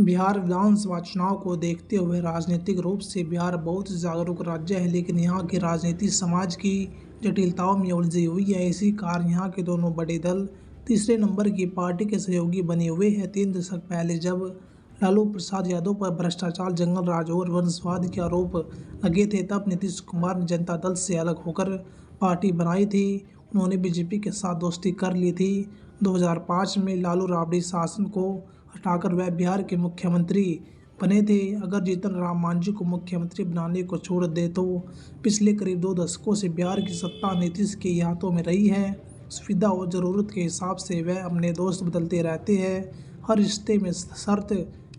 बिहार विधानसभा चुनाव को देखते हुए राजनीतिक रूप से बिहार बहुत जागरूक राज्य है, लेकिन यहाँ की राजनीति समाज की जटिलताओं में उलझी हुई है। इसी कारण यहाँ के दोनों बड़े दल तीसरे नंबर की पार्टी के सहयोगी बने हुए हैं। 3 दशक पहले जब लालू प्रसाद यादव पर भ्रष्टाचार, जंगल राज और वंशवाद के आरोप लगे थे, तब नीतीश कुमार ने जनता दल से अलग होकर पार्टी बनाई थी। उन्होंने बीजेपी के साथ दोस्ती कर ली थी। 2005 में लालू राबड़ी शासन को हटाकर वह बिहार के मुख्यमंत्री बने थे। अगर जीतन राम मांझी को मुख्यमंत्री बनाने को छोड़ दे तो पिछले करीब 2 दशकों से बिहार की सत्ता नीतीश के हाथों में रही है। सुविधा और ज़रूरत के हिसाब से वह अपने दोस्त बदलते रहते हैं। हर रिश्ते में शर्त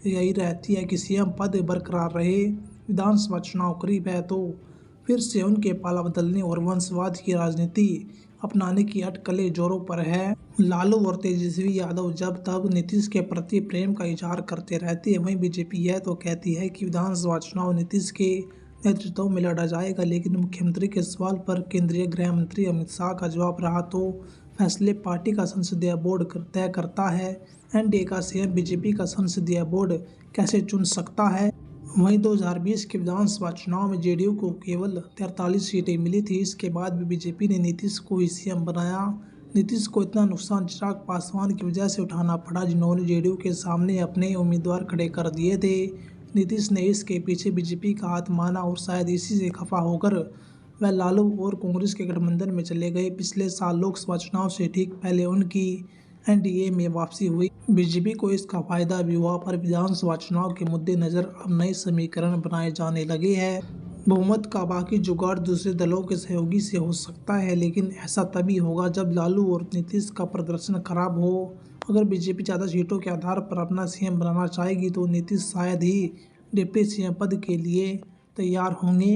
यही रहती है कि सीएम पद बरकरार रहे। विधानसभा चुनाव करीब है तो फिर से उनके पाला बदलने और वंशवाद की राजनीति अपनाने की अटकलें जोरों पर है। लालू और तेजस्वी यादव जब तक नीतीश के प्रति प्रेम का इजहार करते रहते हैं, वहीं बीजेपी यह तो कहती है कि विधानसभा चुनाव नीतीश के नेतृत्व में लड़ा जाएगा। लेकिन मुख्यमंत्री के सवाल पर केंद्रीय गृह मंत्री अमित शाह का जवाब रहा तो फैसले पार्टी का संसदीय बोर्ड तय करता है। एनडीए का सीएम बीजेपी का संसदीय बोर्ड कैसे चुन सकता है? वहीं 2020 के विधानसभा चुनाव में जेडीयू को केवल 43 सीटें मिली थी। इसके बाद भी बीजेपी ने नीतीश को ही सीएम बनाया। नीतीश को इतना नुकसान चिराग पासवान की वजह से उठाना पड़ा, जिन्होंने जेडीयू के सामने अपने उम्मीदवार खड़े कर दिए थे। नीतीश ने इसके पीछे बीजेपी का हाथ माना और शायद इसी से खफा होकर वह लालू और कांग्रेस के गठबंधन में चले गए। पिछले साल लोकसभा चुनाव से ठीक पहले उनकी एनडीए में वापसी हुई। बीजेपी को इसका फायदा भी हुआ, पर विधानसभा चुनाव के मद्देनजर अब नए समीकरण बनाए जाने लगे हैं। बहुमत का बाकी जुगाड़ दूसरे दलों के सहयोगी से हो सकता है, लेकिन ऐसा तभी होगा जब लालू और नीतीश का प्रदर्शन खराब हो। अगर बीजेपी ज़्यादा सीटों के आधार पर अपना सीएम बनाना चाहेगी तो नीतीश शायद ही डिप्टी सीएम पद के लिए तैयार होंगे।